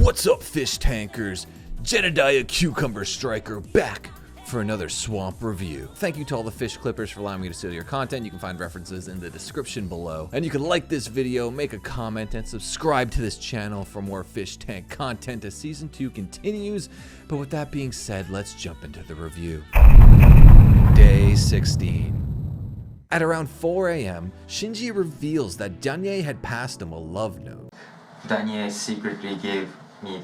What's up, fish tankers? Jedediah Cucumber Striker back for another swamp review. Thank you to all the fish clippers for allowing me to steal your content. You can find references in the description below. And you can like this video, make a comment, and subscribe to this channel for more fish tank content as season 2 continues. But with that being said, let's jump into the review. Day 16. At around 4 a.m., Shinji reveals that duan'ye had passed him a love note. duan'ye secretly gave me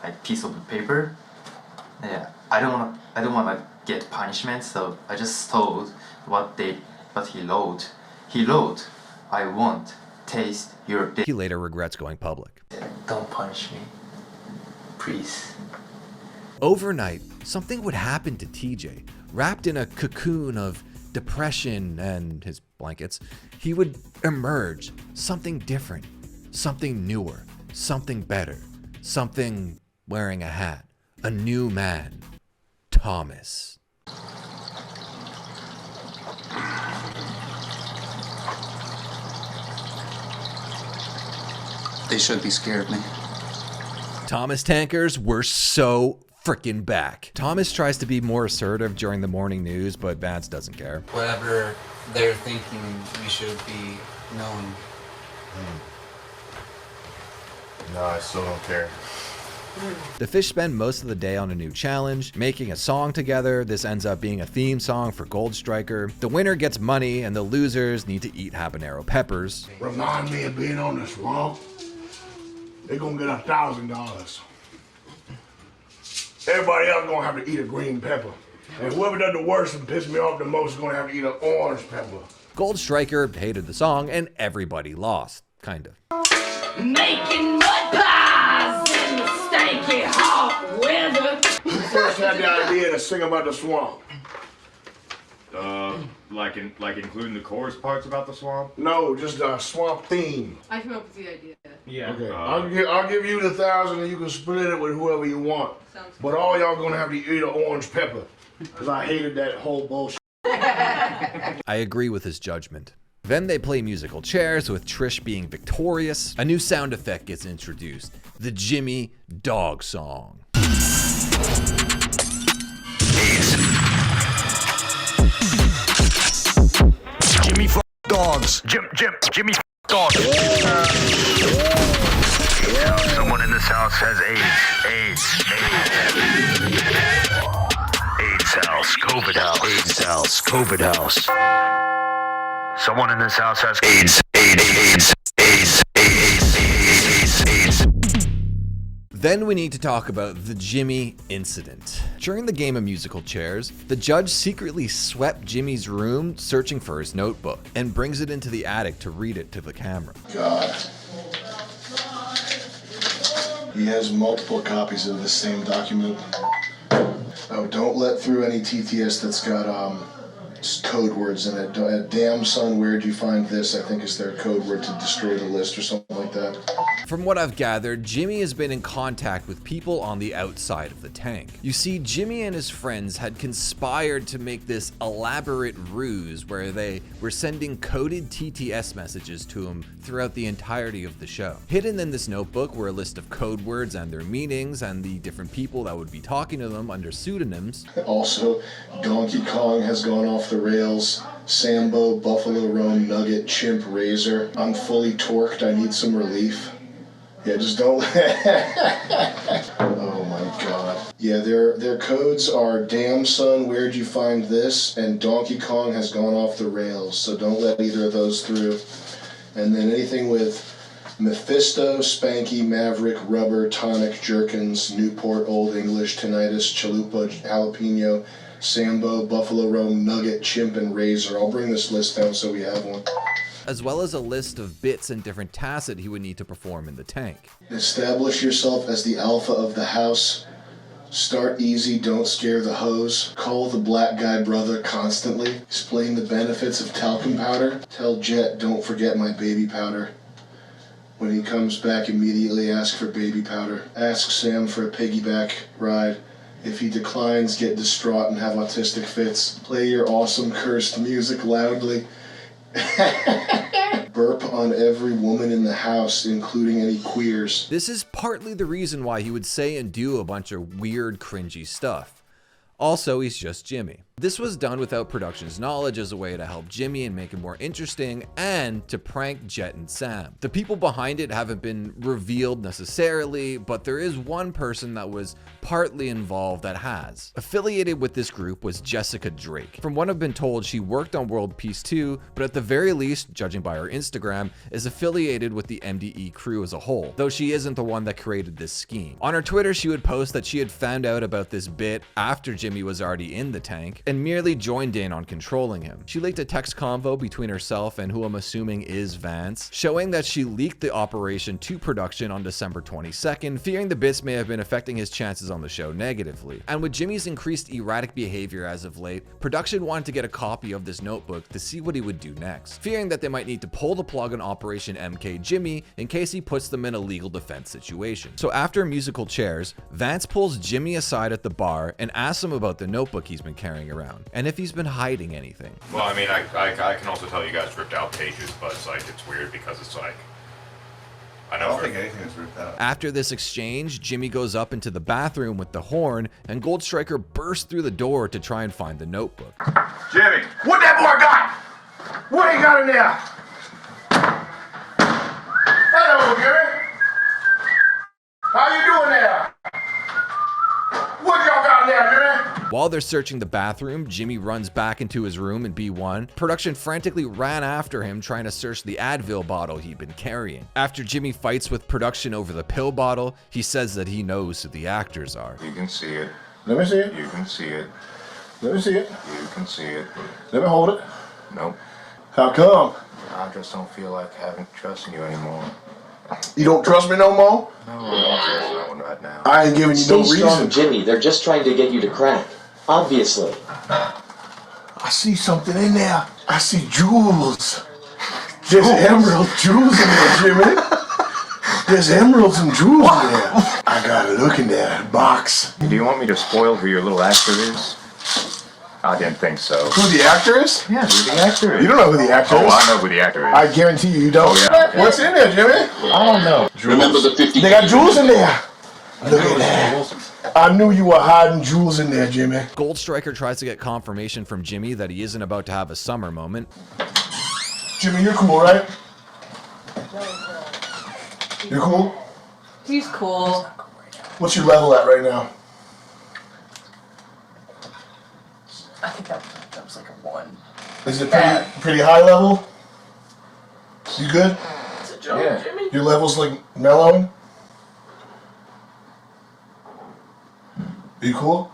the piece of paper. Yeah, I don't want to get punishment, so I just told what he wrote. He wrote, "I won't taste your dick." He later regrets going public. Don't punish me, please. Overnight, something would happen to TJ. Wrapped in a cocoon of depression and his blankets, he would emerge something different, something newer, something better, something wearing a hat, a new man, Thomas. They should be scared of me. Thomas tankers were so freaking back. Thomas tries to be more assertive during the morning news, but Vance doesn't care. Whatever they're thinking, we should be known. No, I still don't care. The fish spend most of the day on a new challenge, making a song together. This ends up being a theme song for Gold Striker. The winner gets money, and the losers need to eat habanero peppers. Remind me of being on the swamp. They're gonna get $1,000. Everybody else gonna have to eat a green pepper. And whoever does the worst and piss me off the most is gonna have to eat an orange pepper. Gold Striker hated the song, and everybody lost, kind of. Making mud pies in the stanky hot weather. Who first had the idea to sing about the swamp? Like including the chorus parts about the swamp? No, just a swamp theme. I came up with the idea. Yeah. Okay, I'll give you the 1,000 and you can split it with whoever you want. Sounds But all y'all gonna have to eat an orange pepper. Cause I hated that whole bullshit. I agree with his judgment. Then they play musical chairs with Trish being victorious. A new sound effect gets introduced, the Jimmy Dog Song. Jimmy f dogs. Jimmy f dogs. Someone in this house has AIDS house, COVID house. AIDS house, COVID house. Someone in this house has AIDS. Then we need to talk about the Jimmy incident. During the game of musical chairs, the judge secretly swept Jimmy's room searching for his notebook and brings it into the attic to read it to the camera. God. He has multiple copies of the same document. Oh, don't let through any TTS that's got code words in it. Damn son, where'd you find this? I think is their code word to destroy the list or something like that. From what I've gathered, Jimmy has been in contact with people on the outside of the tank. You see, Jimmy and his friends had conspired to make this elaborate ruse where they were sending coded TTS messages to him throughout the entirety of the show. Hidden in this notebook were a list of code words and their meanings and the different people that would be talking to them under pseudonyms. Also, Donkey Kong has gone off the rails. Sambo, Buffalo Rome, Nugget, Chimp, Razor. I'm fully torqued, I need some relief. Yeah, just don't. Oh my God. Yeah, their codes are damn son, where'd you find this? And Donkey Kong has gone off the rails, so don't let either of those through. And then anything with Mephisto, Spanky, Maverick, Rubber, Tonic, Jerkins, Newport, Old English, Tinnitus, Chalupa, Jalapeno, Sambo, Buffalo Rome, Nugget, Chimp, and Razor. I'll bring this list down so we have one. As well as a list of bits and different tasks that he would need to perform in the tank. Establish yourself as the alpha of the house. Start easy, don't scare the hose. Call the black guy brother constantly. Explain the benefits of talcum powder. Tell Jet, don't forget my baby powder. When he comes back, immediately ask for baby powder. Ask Sam for a piggyback ride. If he declines, get distraught and have autistic fits. Play your awesome cursed music loudly. burp on every woman in the house, including any queers. This is partly the reason why he would say and do a bunch of weird, cringy stuff. Also, he's just Jimmy. This was done without production's knowledge as a way to help Jimmy and make it more interesting and to prank Jet and Sam. The people behind it haven't been revealed necessarily, but there is one person that was partly involved that has. Affiliated with this group was Jessica Drake. From what I've been told, she worked on World Peace 2, but at the very least, judging by her Instagram, is affiliated with the MDE crew as a whole, though she isn't the one that created this scheme. On her Twitter, she would post that she had found out about this bit after Jimmy was already in the tank, and merely joined in on controlling him. She leaked a text convo between herself and who I'm assuming is Vance, showing that she leaked the operation to production on December 22nd, fearing the bits may have been affecting his chances on the show negatively. And with Jimmy's increased erratic behavior as of late, production wanted to get a copy of this notebook to see what he would do next, fearing that they might need to pull the plug on Operation MK Jimmy in case he puts them in a legal defense situation. So after musical chairs, Vance pulls Jimmy aside at the bar and asks him about the notebook he's been carrying around, and if he's been hiding anything. Well, I mean, I can also tell you guys ripped out pages, but it's like, it's weird because it's like, I don't think anything is ripped out. After this exchange, Jimmy goes up into the bathroom with the horn, and Gold Striker bursts through the door to try and find the notebook. Jimmy! What that boy got? What he got in there? Hello, Gary. How you doing there? What y'all got in there, Gary? While they're searching the bathroom, Jimmy runs back into his room in B1. Production frantically ran after him, trying to search the Advil bottle he'd been carrying. After Jimmy fights with production over the pill bottle, he says that he knows who the actors are. You can see it. Let me see it. You can see it. Let me see it. You can see it. Let me hold it. Nope. How come? I just don't feel like having trust in you anymore. You don't trust me no more? No, I don't trust no one right now. I ain't giving you Stay no strong, reason. Jimmy. They're just trying to get you to crack. Obviously. I see something in there. I see jewels. There's emerald jewels in there, Jimmy. There's emeralds and jewels in there. I gotta look in that box. Do you want me to spoil who your little actor is? I didn't think so. Who the actor is? Yeah, who the actor is. You don't know who the actor is. Oh, I know who the actor is. I guarantee you don't. Oh, yeah. What's in there, Jimmy? I don't know. Remember the 50. They got jewels in there. Look at that. I knew you were hiding jewels in there, Jimmy. Gold Striker tries to get confirmation from Jimmy that he isn't about to have a summer moment. Jimmy, you're cool, right? You're cool? He's cool. What's your level at right now? I think that was like a 1. Is it pretty high level? You good? It's a joke, Jimmy. Your level's like mellowing? Are you cool?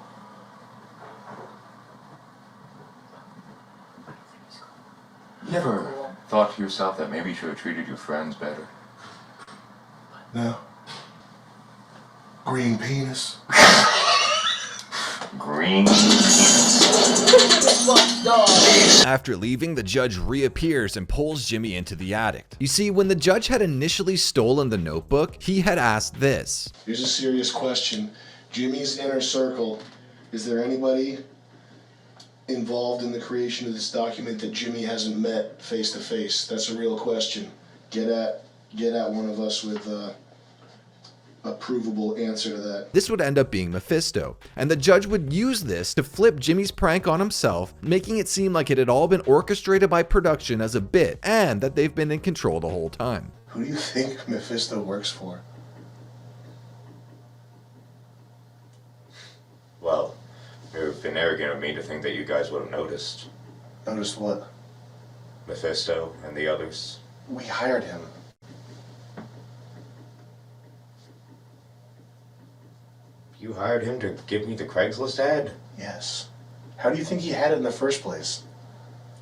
You ever thought to yourself that maybe you should have treated your friends better? No. Green penis. Green. After leaving, the judge reappears and pulls Jimmy into the attic. You see, when the judge had initially stolen the notebook, he had asked this. Here's a serious question. Jimmy's inner circle, is there anybody involved in the creation of this document that Jimmy hasn't met face to face? That's a real question. Get at one of us with a provable answer to that. This would end up being Mephisto, and the judge would use this to flip Jimmy's prank on himself, making it seem like it had all been orchestrated by production as a bit, and that they've been in control the whole time. Who do you think Mephisto works for? Well, it would have been arrogant of me to think that you guys would have noticed. Noticed what? Mephisto and the others. We hired him. You hired him to give me the Craigslist ad? Yes. How do you think he had it in the first place?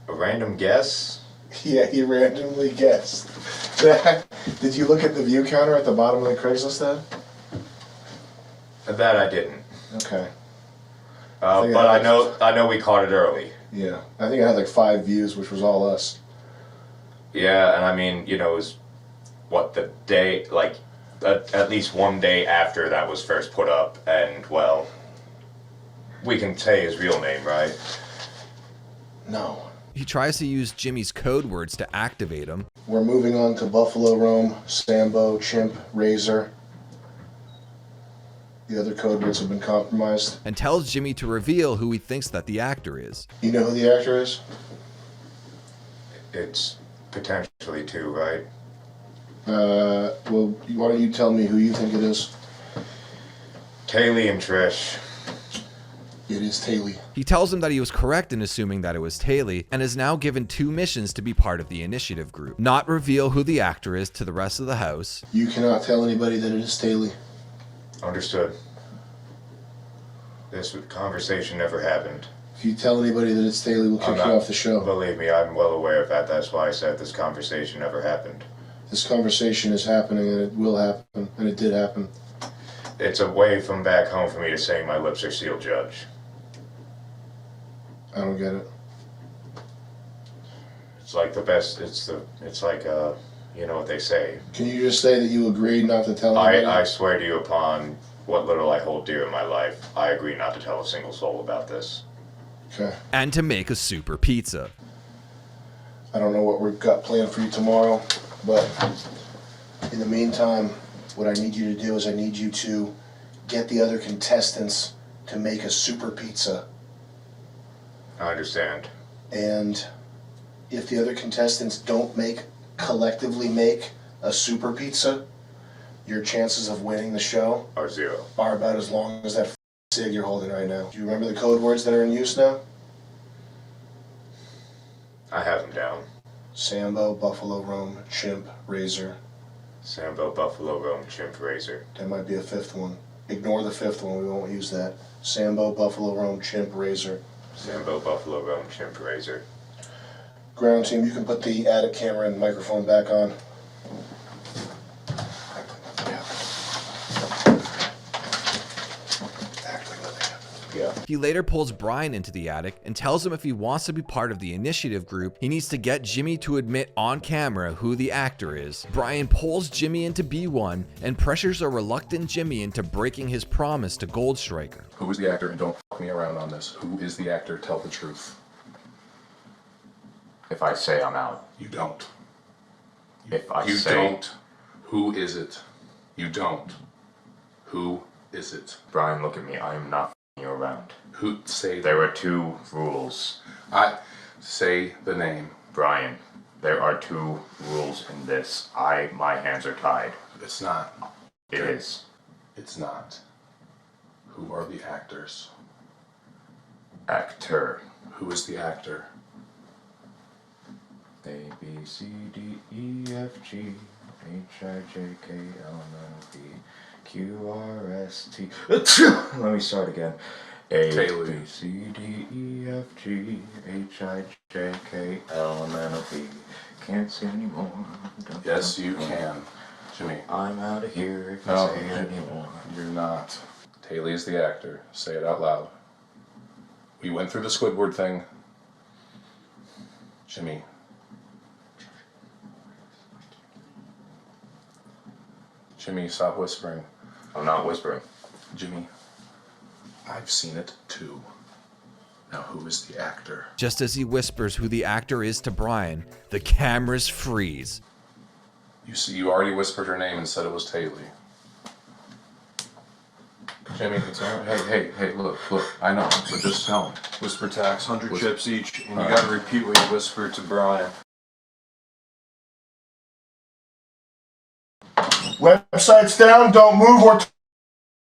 A random guess? Yeah, he randomly guessed. Did you look at the view counter at the bottom of the Craigslist ad? That I didn't. Okay. But I know we caught it early. Yeah, I think it had like 5 views, which was all us. Yeah, and I mean, you know, it was what the day, like at least one day after that was first put up, and well, we can say his real name, right? No. He tries to use Jimmy's code words to activate him. We're moving on to Buffalo Roam, Sambo, Chimp, Razor. The other code words have been compromised. And tells Jimmy to reveal who he thinks that the actor is. You know who the actor is? It's potentially two, right? Well, why don't you tell me who you think it is? Kaylee and Trish. It is Taylor. He tells him that he was correct in assuming that it was Taylor, and is now given 2 missions to be part of the initiative group. Not reveal who the actor is to the rest of the house. You cannot tell anybody that it is Taylor. Understood. This conversation never happened. If you tell anybody that it's Taylor, we'll kick you off the show. Believe me, I'm well aware of that. That's why I said this conversation never happened. This conversation is happening, and it will happen, and it did happen. It's a way from back home for me to say my lips are sealed, Judge. I don't get it. It's like the best. It's like you know what they say. Can you just say that you agreed not to tell anybody? I swear to you upon what little I hold dear in my life, I agree not to tell a single soul about this. Okay. And to make a super pizza. I don't know what we've got planned for you tomorrow, but in the meantime, what I need you to do is I need you to get the other contestants to make a super pizza. I understand. And if the other contestants don't collectively make a super pizza, your chances of winning the show are 0. Are about as long as that cig you're holding right now. Do you remember the code words that are in use now? I have them down. Sambo, Buffalo Roam, Chimp, Razor. Sambo, Buffalo Roam, Chimp, Razor. There might be a 5th one. Ignore the 5th one, we won't use that. Sambo, Buffalo Roam, Chimp, Razor. Sambo, Buffalo Roam, Chimp, Razor. Ground team, you can put the attic camera and microphone back on. Yeah. He later pulls Brian into the attic and tells him if he wants to be part of the initiative group, he needs to get Jimmy to admit on camera who the actor is. Brian pulls Jimmy into B1 and pressures a reluctant Jimmy into breaking his promise to Gold Striker. Who is the actor? And don't fuck me around on this. Who is the actor? Tell the truth. If I say I'm out. You don't. If I you say... don't. Who is it? You don't. Who is it? Brian, look at me. I am not you around. Who say there are 2 rules. I say the name. Brian, there are 2 rules in this. My hands are tied. It's not. It is. It's not. Who are the actors? Actor. Who is the actor? A, B, C, D, E, F, G, H, I, J, K, L, M, N, O, P, Q, R, S, T. Let me start again. A, Taylor. B, C, D, E, F, G, H, I, J, K, L, M, N, O, P. Can't see anymore. Yes, you can. Jimmy. I'm out of here if you No, say it anymore. You're not. Taylor is the actor. Say it out loud. We went through the Squidward thing. Jimmy. Jimmy, stop whispering. I'm not whispering. Jimmy, I've seen it too. Now who is the actor? Just as he whispers who the actor is to Brian, the cameras freeze. You see, you already whispered her name and said it was Taylor. Jimmy, it's all right. Hey, look, I know, but just tell him. Whisper tax, 100 chips each, and you All gotta repeat what you whispered to Brian. Website's down, don't move or...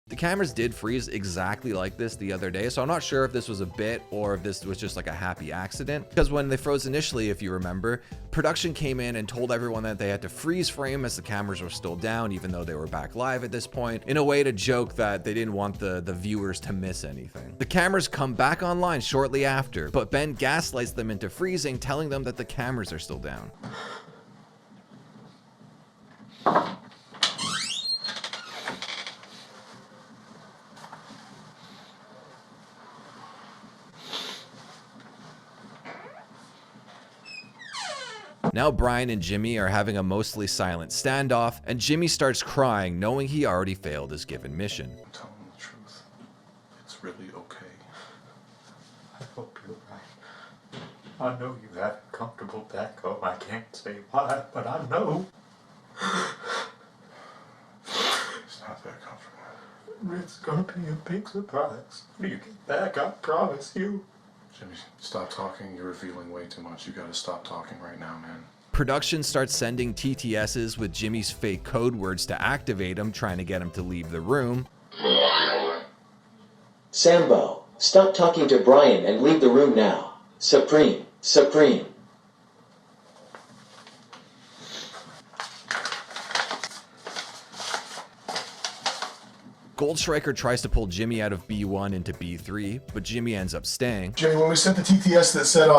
The cameras did freeze exactly like this the other day, so I'm not sure if this was a bit or if this was just like a happy accident. Because when they froze initially, if you remember, production came in and told everyone that they had to freeze frame as the cameras were still down, even though they were back live at this point, in a way to joke that they didn't want the viewers to miss anything. The cameras come back online shortly after, but Ben gaslights them into freezing, telling them that the cameras are still down. Now Brian and Jimmy are having a mostly silent standoff, and Jimmy starts crying, knowing he already failed his given mission. Tell him the truth. It's really okay. I hope you're right. I know you have a comfortable back home. I can't say why, but I know. It's not that comfortable. It's gonna be a big surprise when you get back, I promise you. Jimmy, stop talking. You're revealing way too much. You gotta stop talking right now, man. Production starts sending TTSs with Jimmy's fake code words to activate him, trying to get him to leave the room. Sambo, stop talking to Brian and leave the room now. Supreme, Supreme. Goldstriker tries to pull Jimmy out of B1 into B3, but Jimmy ends up staying. Jimmy, when we sent the TTS that said,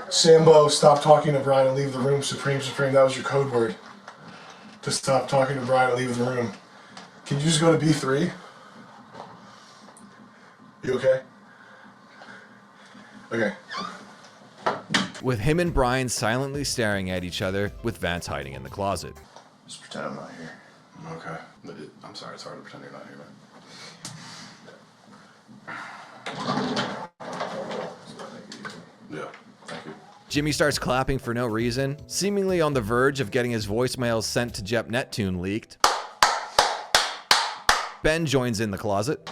Sambo, stop talking to Brian and leave the room, Supreme, Supreme, that was your code word. To stop talking to Brian and leave the room. Can you just go to B3? You okay? Okay. With him and Brian silently staring at each other, with Vance hiding in the closet. Just pretend I'm not here. Okay. I'm sorry, it's hard to pretend you're not here, man. Yeah, thank you. Jimmy starts clapping for no reason, seemingly on the verge of getting his voicemails sent to Jet Neptune leaked. Ben joins in the closet.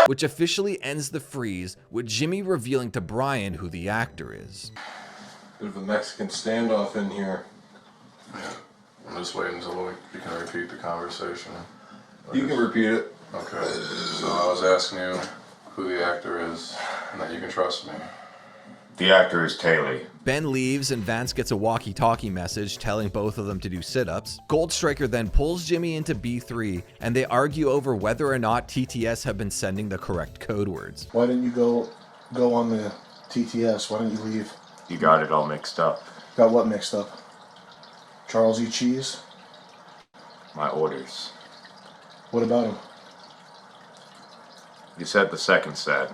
Which officially ends the freeze, with Jimmy revealing to Brian who the actor is. Bit of a Mexican standoff in here. I'm just waiting until you can repeat the conversation. You can repeat it. Okay. So I was asking you who the actor is and that you can trust me. The actor is Taylor. Ben leaves and Vance gets a walkie-talkie message telling both of them to do sit-ups. Goldstriker then pulls Jimmy into B3 and they argue over whether or not TTS have been sending the correct code words. Why didn't you go on the TTS? Why didn't you leave? You got it all mixed up. Got what mixed up? Charles E. Cheese? My orders. What about him? You said the second set.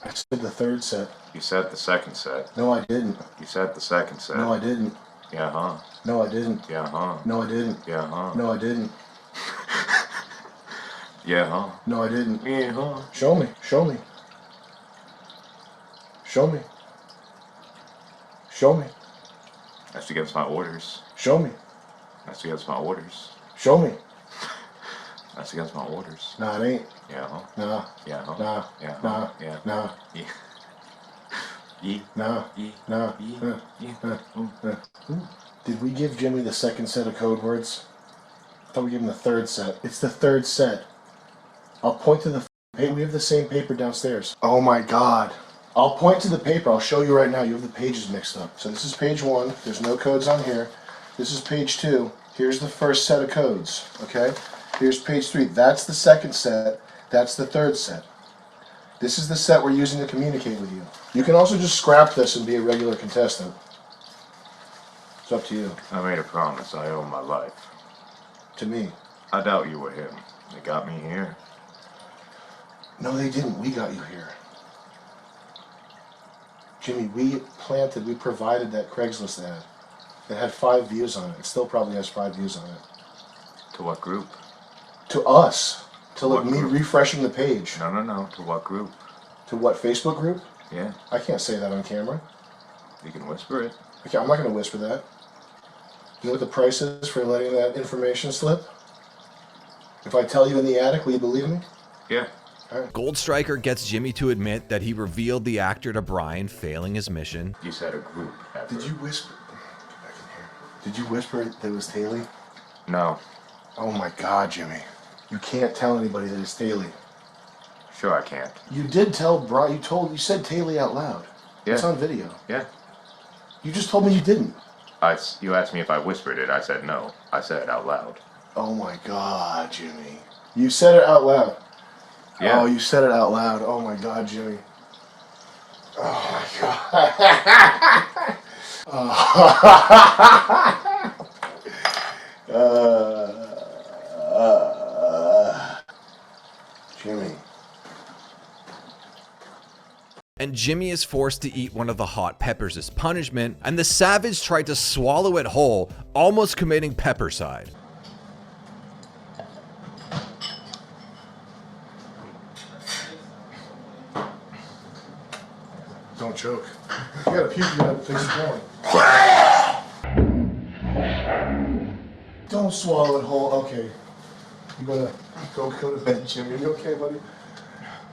I said the third set. You said the second set. No, I didn't. You said the second set. No, I didn't. Yeah, huh? No, I didn't. Yeah, huh? No, I didn't. Yeah, huh? No, I didn't. Yeah, huh? No, I didn't. Yeah, huh? Show me. Show me. Show me. Show me. That's against my orders. Show me. That's against my orders. Show me. That's against my orders. Nah, it ain't. Yeah, huh? Nah. Yeah, huh? Nah. Yeah, huh? Nah. Yeah. Nah. Yeah. Yeah. Nah. Yeah. Nah. Yeah. Did we give Jimmy the second set of code words? I thought we gave him the third set. It's the third set. I'll point to the paper. We have the same paper downstairs. Oh my god. I'll point to the paper. I'll show you right now. You have the pages mixed up. So this is page 1. There's no codes on here. This is page 2. Here's the first set of codes. Okay? Here's page 3. That's the second set. That's the third set. This is the set we're using to communicate with you. You can also just scrap this and be a regular contestant. It's up to you. I made a promise. I owe my life. To me. I doubt you were him. They got me here. No, they didn't. We got you here. Jimmy, we provided that Craigslist ad. It had 5 views on it. It still probably has 5 views on it. To what group? To us. To What like me group? refreshing the page. No, no, no. To what group? To what, Facebook group? Yeah. I can't say that on camera. You can whisper it. Okay, I'm not going to whisper that. You know what the price is for letting that information slip? If I tell you in the attic, will you believe me? Yeah. Goldstriker gets Jimmy to admit that he revealed the actor to Brian, failing his mission. You said a group. Did you whisper? Get back in here. Did you whisper that it was Taylor? No. Oh my god, Jimmy. You can't tell anybody that it's Taylor. Sure I can't. You did tell Brian, you said Taylor out loud. Yeah. It's on video. Yeah. You just told me you didn't. You asked me if I whispered it. I said no. I said it out loud. Oh my god, Jimmy. You said it out loud. Yeah. Oh, you said it out loud. Oh my god, Jimmy. Oh my god. Jimmy. and Jimmy is forced to eat one of the hot peppers as punishment, and the savage tried to swallow it whole, almost committing peppercide. Don't choke. You gotta puke, you gotta fix it going. Don't swallow it whole. Okay. You wanna go to bed, Jimmy? Are you okay, buddy?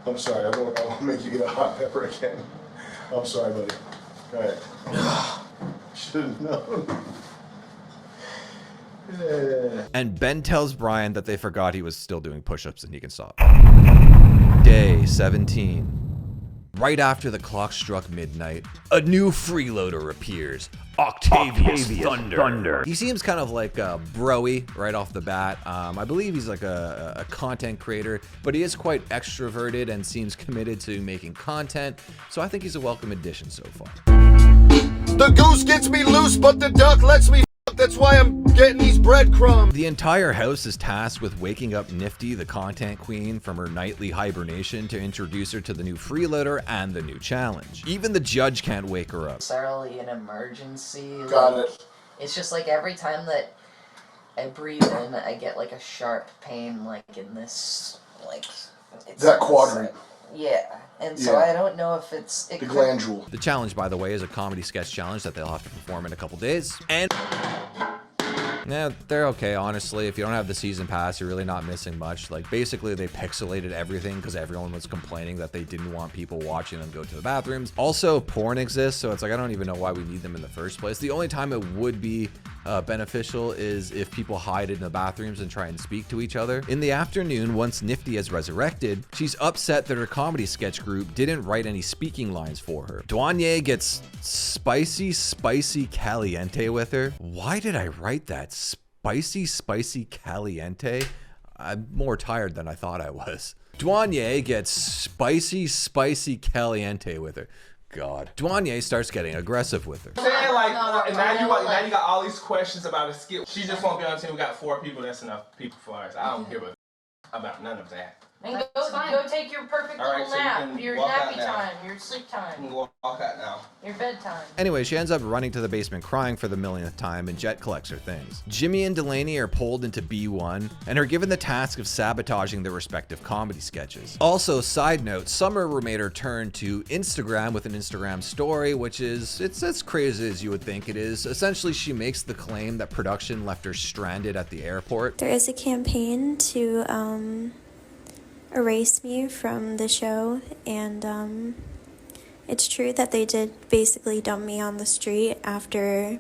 I'm sorry. I don't want to make you get a hot pepper again. I'm sorry, buddy. All right. Should have known. Yeah. And Ben tells Brian that they forgot he was still doing push-ups and he can stop. Day 17. Right after the clock struck midnight, a new freeloader appears. Octavius Thunder. He seems kind of like bro-y right off the bat. I believe he's like a content creator, but he is quite extroverted and seems committed to making content. So I think he's a welcome addition so far. The goose gets me loose, but the duck lets me. That's why I'm getting these breadcrumbs. The entire house is tasked with waking up Nifty, the content queen, from her nightly hibernation to introduce her to the new freeloader and the new challenge. Even the judge can't wake her up. Necessarily an emergency. Got like, it. It's just like every time that I breathe in, I get like a sharp pain, like in this, like it's that quadrant. Yeah, and so I don't know if it's the glandule. The challenge, by the way, is a comedy sketch challenge that they'll have to perform in a couple days. And yeah, they're okay, honestly. If you don't have the season pass, you're really not missing much. Like, basically, they pixelated everything because everyone was complaining that they didn't want people watching them go to the bathrooms. Also, porn exists, so it's like, I don't even know why we need them in the first place. The only time it would be beneficial is if people hide in the bathrooms and try and speak to each other. In the afternoon, once Nifty has resurrected, she's upset that her comedy sketch group didn't write any speaking lines for her. Duan'ye gets spicy caliente with her. Why did I write that? Spicy caliente? I'm more tired than I thought I was. Duan'ye gets spicy caliente with her. God. Duan'ye starts getting aggressive with her. Saying like, now you got all these questions about a skill. She just won't be on the team. We got 4 people. That's enough people for us. I don't give a about none of that. And go take your perfect little nap, your nappy time, your sleep time. You can walk out now. Your bedtime. Anyway, she ends up running to the basement crying for the millionth time, and Jet collects her things. Jimmy and Delaney are pulled into B1 and are given the task of sabotaging their respective comedy sketches. Also, side note, Summer made her turn to Instagram with an Instagram story, which is, it's as crazy as you would think it is. Essentially, she makes the claim that production left her stranded at the airport. There is a campaign to erase me from the show, and it's true that they did basically dump me on the street after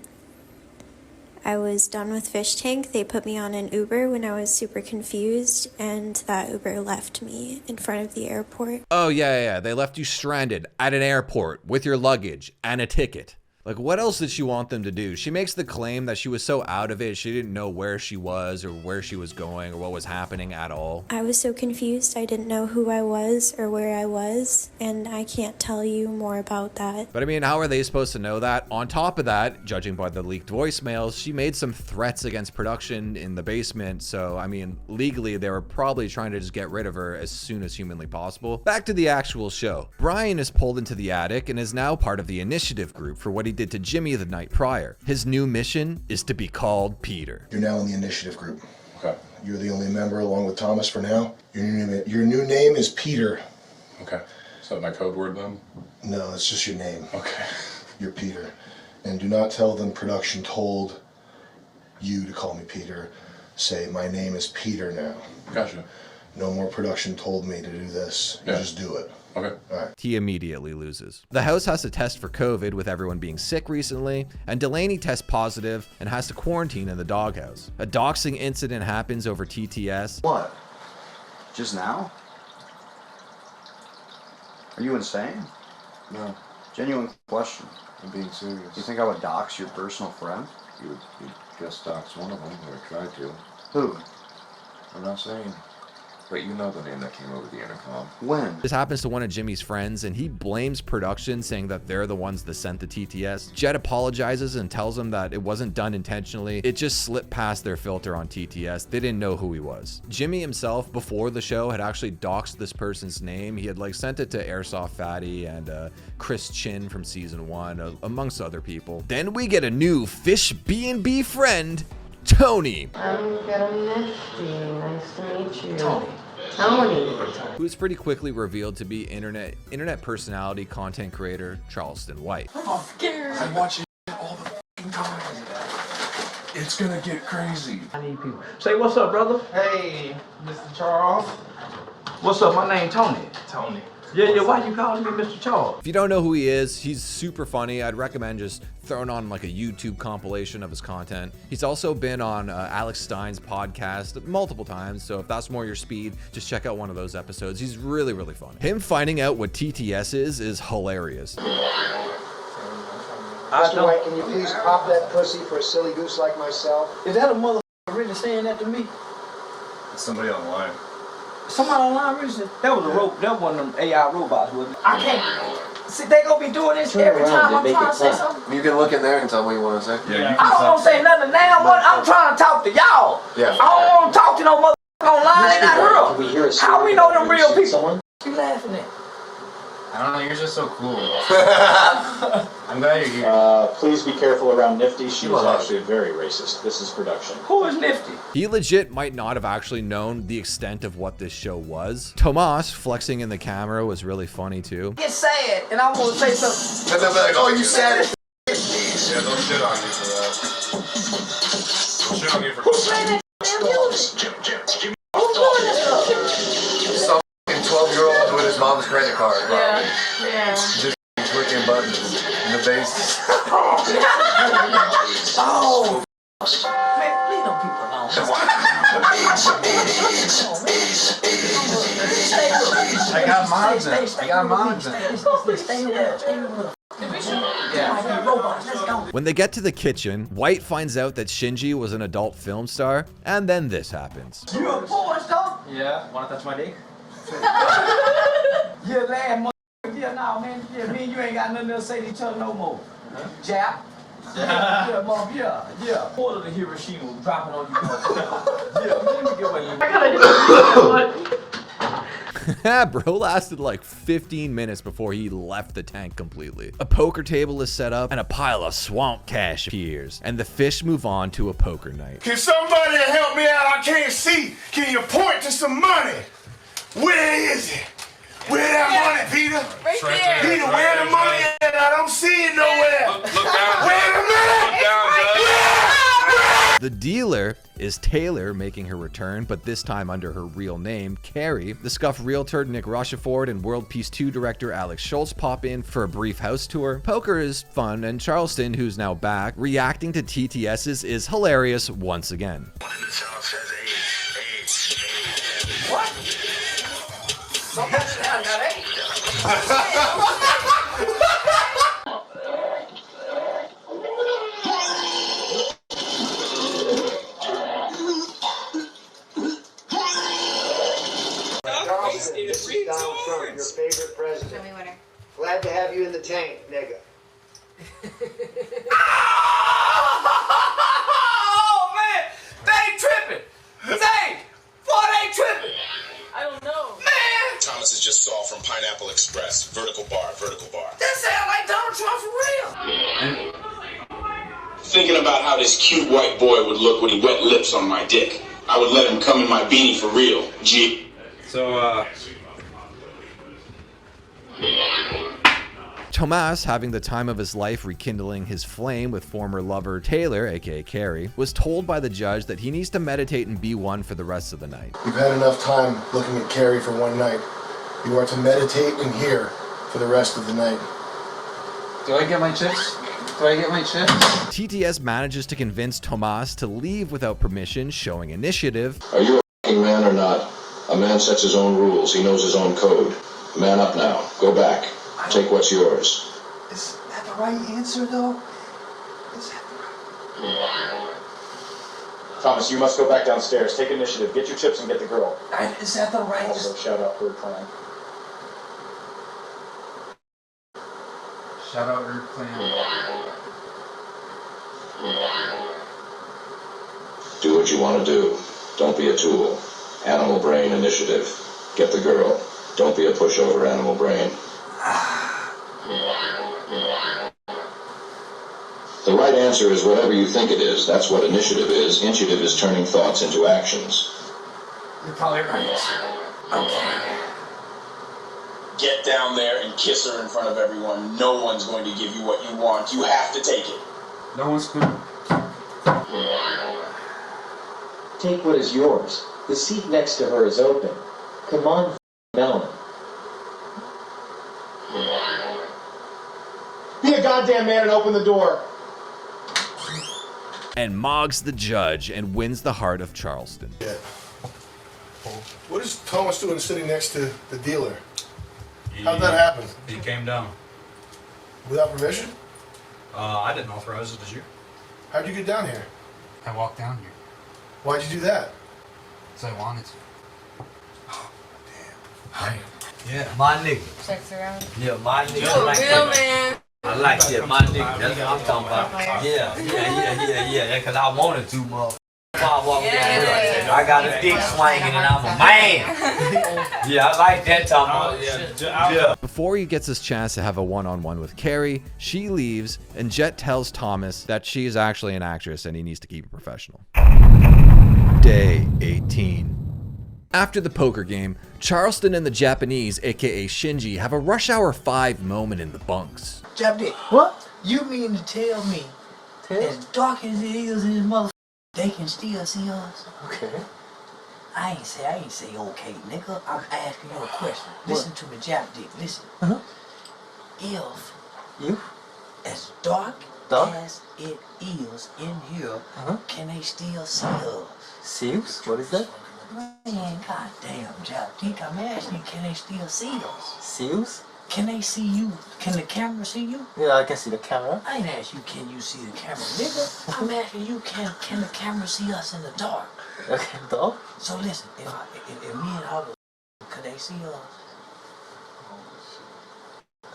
I was done with Fish Tank. They put me on an Uber when I was super confused, and that Uber left me in front of the airport. Oh yeah, they left you stranded at an airport with your luggage and a ticket. Like, what else did she want them to do? She makes the claim that she was so out of it, she didn't know where she was or where she was going or what was happening at all. I was so confused, I didn't know who I was or where I was, and I can't tell you more about that. But I mean, how are they supposed to know that? On top of that, judging by the leaked voicemails, she made some threats against production in the basement, so I mean, legally, they were probably trying to just get rid of her as soon as humanly possible. Back to the actual show. Brian is pulled into the attic and is now part of the initiative group for what he did to Jimmy the night prior. His new mission is to be called Peter. You're now in the initiative group. Okay. You're the only member along with Thomas for now. Your new name is Peter. Okay. Is that my code word then? No, it's just your name. Okay. You're Peter. And do not tell them production told you to call me Peter. Say, my name is Peter now. Gotcha. No more production told me to do this. You just do it. Okay. All right. He immediately loses. The house has to test for COVID with everyone being sick recently, and Delaney tests positive and has to quarantine in the doghouse. A doxing incident happens over TTS. What? Just now? Are you insane? No. Genuine question. I'm being serious. You think I would dox your personal friend? You would just dox one of them, or try to. Who? I'm not saying. Wait, you know the name that came over the intercom. When? This happens to one of Jimmy's friends, and he blames production, saying that they're the ones that sent the TTS. Jet apologizes and tells him that it wasn't done intentionally. It just slipped past their filter on TTS. They didn't know who he was. Jimmy himself, before the show, had actually doxed this person's name. He had like sent it to Airsoft Fatty and Chris Chin from season 1, amongst other people. Then we get a new Fish B&B friend, Tony. I'm getting nifty. Nice to meet you. Tony. Who's pretty quickly revealed to be internet personality, content creator, Charleston White. I'm scared. I'm watching all the fucking time. It's gonna get crazy. I need people. Say what's up, brother? Hey, Mr. Charles. What's up? My name Tony. Tony. Yeah, why you calling me Mr. Charles? If you don't know who he is, he's super funny. I'd recommend just throwing on like a YouTube compilation of his content. He's also been on Alex Stein's podcast multiple times, so if that's more your speed, just check out one of those episodes. He's really, really funny. Him finding out what TTS is hilarious. Mr. White, can you please pop that pussy for a silly goose like myself? Is that a motherfucker really saying that to me? It's somebody online. Somebody online really said that was a robot. That one of them AI robots, wasn't it? I can't. See, they gonna be doing this every time I'm trying to say something. You can look in there and tell me what you want to say. Yeah, I don't want to say nothing now. I'm trying to talk to y'all. Yeah. I don't want to talk to no motherfucker online. They not Can we hear a real. How we know them real people? Someone? You laughing at? I don't know, you're just so cool. I'm glad you're here. Please be careful around Nifty. She's actually very racist. This is production. Who is Nifty? He legit might not have actually known the extent of what this show was. Tomas flexing in the camera was really funny too. Get sad, and I want to say something. And they'll be like, oh, you sad? Yeah, don't shit on me for that. Don't shit on me for Who's playing that damn music? Who's doing this stuff? 12-year-old with his mom's credit card. Yeah. Just clicking buttons in the base. Oh, man, leave them people alone. I got mods in. I got mods in. When they get to the kitchen, White finds out that Shinji was an adult film star, and then this happens. You a porn star? Yeah, wanna touch my dick? Yeah, lad, motherfucker. Yeah, nah, man. Yeah, me and you ain't got nothing else to say to each other no more. Jap. Yeah, mom, yeah. Part of the Hiroshima was dropping on you. Yeah, let me get away. I gotta Bro lasted like 15 minutes before he left the tank completely. A poker table is set up and a pile of swamp cash appears, and the fish move on to a poker night. Can somebody help me out? I can't see. Can you point to some money? Where is it? Where that money, Peter? Right there. Peter, where the money at? I don't see it nowhere. Look down. Where the money? Look down, Judge. The dealer is Taylor making her return, but this time under her real name, Carrie. The Scuff realtor Nick Rochefort and World Peace 2 director Alex Schultz pop in for a brief house tour. Poker is fun, and Charleston, who's now back, reacting to TTS's is hilarious once again. What? Somebody down got AIDS. Donald Trump, your favorite president. Glad to have you in the tank, nigga. Oh, man. They ain't tripping. Say, what they tripping? I don't know. Man. Thomas is just saw from Pineapple Express. Vertical bar. That sound like Donald Trump for real. Thinking about how this cute white boy would look when he wet lips on my dick. I would let him come in my beanie for real. G. So, Tomas, having the time of his life rekindling his flame with former lover Taylor, aka Carrie, was told by the judge that he needs to meditate and be one for the rest of the night. You've had enough time looking at Carrie for one night. You are to meditate in here for the rest of the night. do I get my chips? TTS manages to convince Tomas to leave without permission, showing initiative. Are you a f***ing man or not? A man sets his own rules. He knows his own code. Man up now. Go back. Take what's yours. Is that the right answer, though? Is that the right... Thomas, you must go back downstairs. Take initiative. Get your chips and get the girl. Is that the right? Also, shout out Bird Clan. Shout out Earth Clan. Do what you want to do. Don't be a tool. Animal brain initiative. Get the girl. Don't be a pushover, animal brain. The right answer is whatever you think it is. That's what initiative is. Initiative is turning thoughts into actions. You're probably right. Okay. Get down there and kiss her in front of everyone. No one's going to give you what you want. You have to take it. No one's going. Take what is yours. The seat next to her is open. Come on, Melon. Be a goddamn man and open the door. And Moggs the judge and wins the heart of Charleston. Yeah. What is Thomas doing sitting next to the dealer? How'd that happen? He came down. Without permission? I didn't authorize it, did you? How'd you get down here? I walked down here. Why'd you do that? Because I wanted to. Hey. Yeah, my nigga. Checks around. Yeah, my nigga. You I a like real that. man. I like that, my nigga. That's what I'm talking about. Yeah. Because I wanted to, motherfucker. I walked down here. I got a dick swinging and I'm a man. Yeah, I like that talking about. Yeah. Before he gets his chance to have a one-on-one with Carrie, she leaves, and Jet tells Thomas that she is actually an actress and he needs to keep it professional. Day 18. After the poker game, Charleston and the Japanese, aka Shinji, have a Rush Hour 5 moment in the bunks. Japanese. What? You mean to tell me as dark as it is in this motherfucker, they can still see us? Okay. I ain't say okay, nigga. I'm asking you a question. Listen to me, Jap Dick. Listen. If as dark as it is in here, can they still see us? See us? What is that? Man, goddamn, Jap Dick. I'm asking you, can they still see us? See us? Can they see you? Can the camera see you? Yeah, I can see the camera. I ain't asked you, can you see the camera, nigga? I'm asking you, can the camera see us in the dark? Okay, dog. So listen, if me and Hubble, could they see us?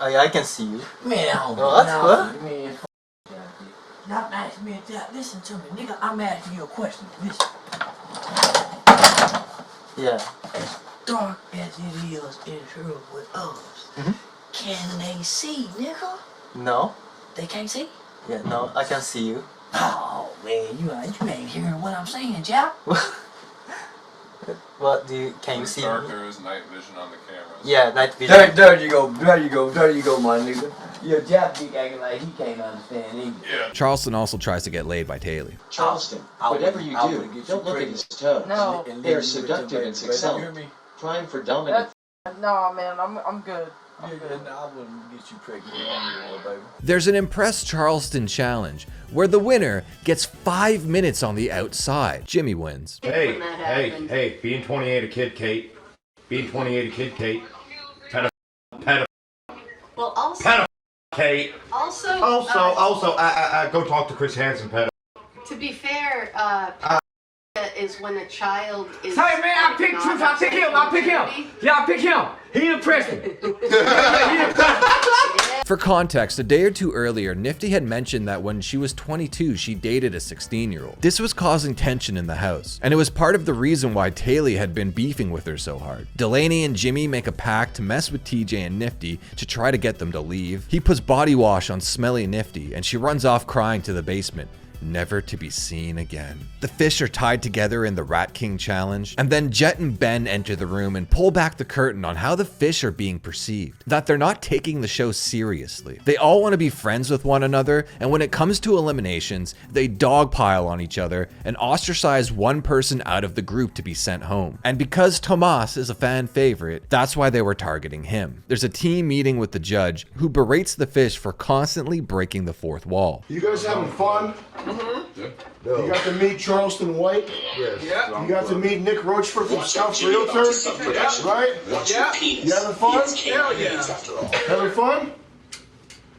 Oh, yeah, I can see you. Man, I don't know. Oh, that's good. Man, not asking me that. Listen to me, nigga. I'm asking you a question. Listen. Yeah. As dark as it is in here with us, can they see, nigga? No. They can't see? Yeah, no, I can see you. Oh, man, you ain't hearing what I'm saying, Jap. What can you see? There is night vision on the cameras. Yeah, night vision. There you go, my nigga. Yeah, Jap Dick acting like he can't understand English. Yeah. Charleston also tries to get laid by Taylor. Charleston, whatever you do, don't look at his toes. No. They are seductive and succinct. Trying for dominance. No, man, I'm good. I wouldn't get you pregnant baby. There's an Impress Charleston challenge where the winner gets 5 minutes on the outside. Jimmy wins. Hey, being 28 a kid, Kate. Being 28 a kid, Kate. Pedophile. Well, also. Kate. Also, I go talk to Chris Hansen, pedophile. to be fair, is when a child is. Hey man, I pick Truth. I pick him. Yeah, I pick him. He impressed me. For context, a day or two earlier, Nifty had mentioned that when she was 22, she dated a 16-year-old. This was causing tension in the house, and it was part of the reason why Taylor had been beefing with her so hard. Delaney and Jimmy make a pact to mess with TJ and Nifty to try to get them to leave. He puts body wash on smelly Nifty, and she runs off crying to the basement, never to be seen again. The fish are tied together in the Rat King challenge, and then Jet and Ben enter the room and pull back the curtain on how the fish are being perceived, that they're not taking the show seriously. They all want to be friends with one another, and when it comes to eliminations, they dogpile on each other and ostracize one person out of the group to be sent home. And because Tomas is a fan favorite, that's why they were targeting him. There's a team meeting with the judge who berates the fish for constantly breaking the fourth wall. You guys having fun? Yeah. You got to meet Charleston White. Yes. Yeah. You got to meet Nick Rochford from Scout's Realtor. Right? Yeah. You having fun? Hell yeah. Having fun?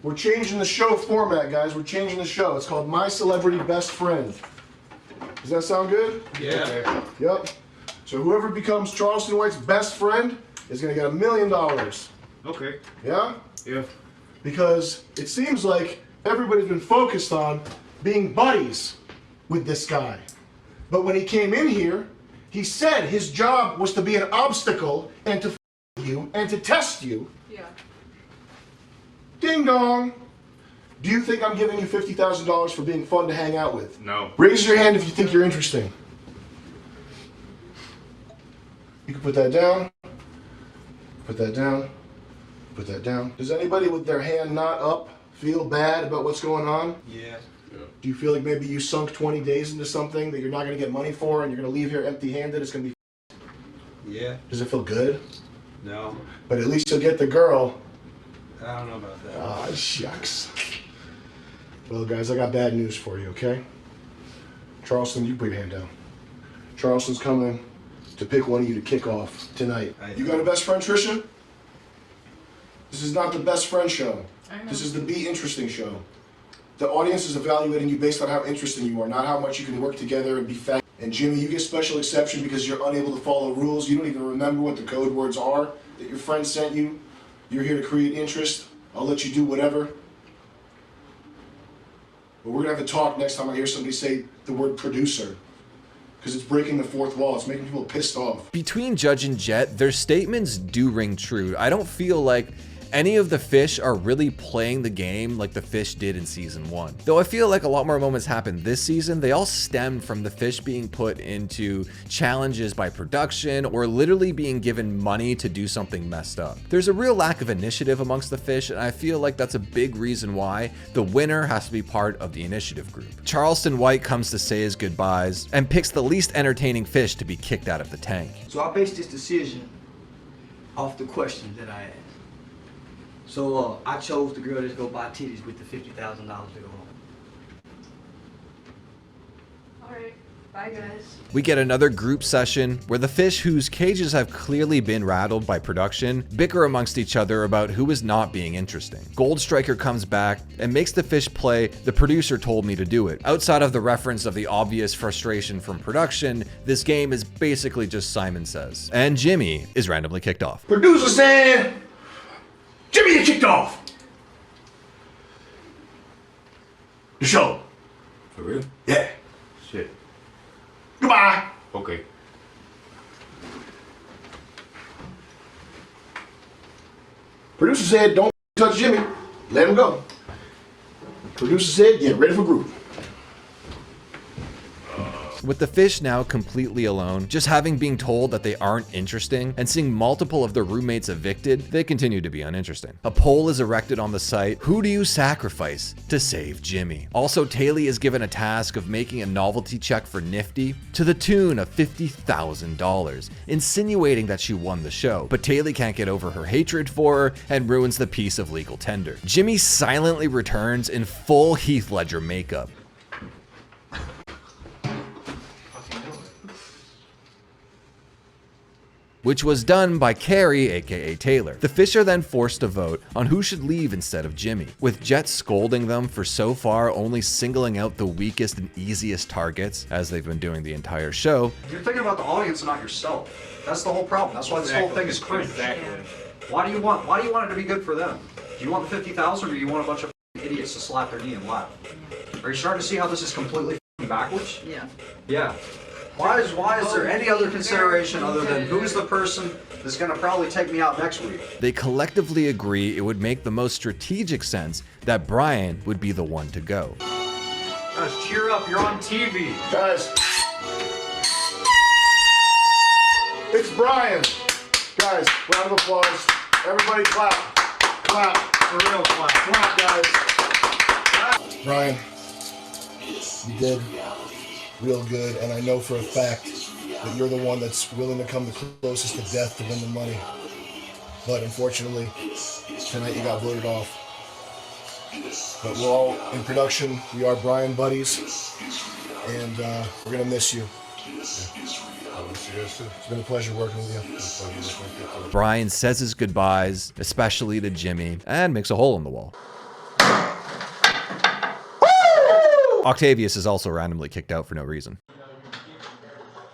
We're changing the show format, guys. We're changing the show. It's called My Celebrity Best Friend. Does Does that sound good? Yeah. Okay. Yep. So whoever becomes Charleston White's best friend is gonna get $1 million. Okay. Yeah? Yeah. Because it seems like everybody's been focused on being buddies with this guy. But when he came in here, he said his job was to be an obstacle and to you and to test you. Yeah. Ding dong. Do you think I'm giving you $50,000 for being fun to hang out with? No. Raise your hand if you think you're interesting. You can put that down. Put that down. Put that down. Does anybody with their hand not up feel bad about what's going on? Yeah. Do you feel like maybe you sunk 20 days into something that you're not going to get money for and you're going to leave here empty-handed? It's going to be... Yeah. Does it feel good? No. But at least you'll get the girl. I don't know about that. Ah, shucks. Well, guys, I got bad news for you, okay? Charleston, you put your hand down. Charleston's coming to pick one of you to kick off tonight. You got a best friend, Trisha? This is not the best friend show. This is the Be Interesting show. The audience is evaluating you based on how interesting you are, not how much you can work together and be fat. And Jimmy, you get special exception because you're unable to follow rules. You don't even remember what the code words are that your friend sent you. You're here to create interest. I'll let you do whatever. But we're gonna have to talk next time I hear somebody say the word producer. Because it's breaking the fourth wall. It's making people pissed off. Between Judge and Jet, their statements do ring true. I don't feel like any of the fish are really playing the game like the fish did in season 1. Though I feel like a lot more moments happened this season, they all stemmed from the fish being put into challenges by production or literally being given money to do something messed up. There's a real lack of initiative amongst the fish, and I feel like that's a big reason why the winner has to be part of the initiative group. Charleston White comes to say his goodbyes and picks the least entertaining fish to be kicked out of the tank. So I based this decision off the questions that I asked. So I chose the girl that's go buy titties with the $50,000 to go home. Alright, bye guys. We get another group session where the fish whose cages have clearly been rattled by production bicker amongst each other about who is not being interesting. Gold Striker comes back and makes the fish play "The producer told me to do it." Outside of the reference of the obvious frustration from production, this game is basically just Simon Says. And Jimmy is randomly kicked off. Producer said, Jimmy, you kicked off the show. For real? Yeah. Shit. Goodbye. Okay. Producer said, don't touch Jimmy. Let him go. Producer said, get ready for group. With the fish now completely alone, just having been told that they aren't interesting, and seeing multiple of their roommates evicted, they continue to be uninteresting. A poll is erected on the site: who do you sacrifice to save Jimmy? Also, Taylor is given a task of making a novelty check for Nifty to the tune of $50,000, insinuating that she won the show, but Taylor can't get over her hatred for her and ruins the piece of legal tender. Jimmy silently returns in full Heath Ledger makeup. Which was done by Carrie, aka Taylor. The fish are then forced to vote on who should leave instead of Jimmy, with Jet scolding them for so far only singling out the weakest and easiest targets, as they've been doing the entire show. You're thinking about the audience and not yourself. That's the whole problem. That's why this whole thing is cringe. Exactly. Why do you want it to be good for them? Do you want the 50,000 or do you want a bunch of idiots to slap their knee and laugh? Are you starting to see how this is completely backwards? Yeah. Yeah. Why is there any other consideration other than who's the person that's going to probably take me out next week? They collectively agree it would make the most strategic sense that Brian would be the one to go. Guys, cheer up. You're on TV. Guys. It's Brian. Guys, round of applause. Everybody clap. Clap. For real, clap. Clap, guys. Brian, you did real good, and I know for a fact that you're the one that's willing to come the closest to death to win the money. But unfortunately, tonight you got voted off. But we're all in production. We are Brian buddies, and we're gonna miss you. It's been a pleasure working with you. Brian says his goodbyes, especially to Jimmy, and makes a hole in the wall. Octavius is also randomly kicked out for no reason.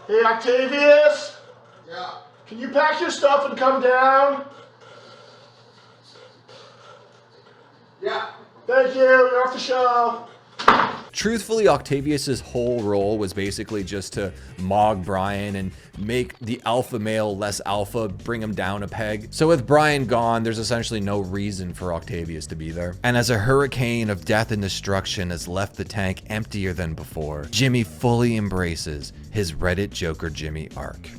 Hey, Octavius? Yeah. Can you pack your stuff and come down? Yeah. Thank you. You're off the show. Truthfully, Octavius's whole role was basically just to mog Brian and make the alpha male less alpha, bring him down a peg. So with Brian gone, there's essentially no reason for Octavius to be there. And as a hurricane of death and destruction has left the tank emptier than before, Jimmy fully embraces his Reddit Joker Jimmy arc.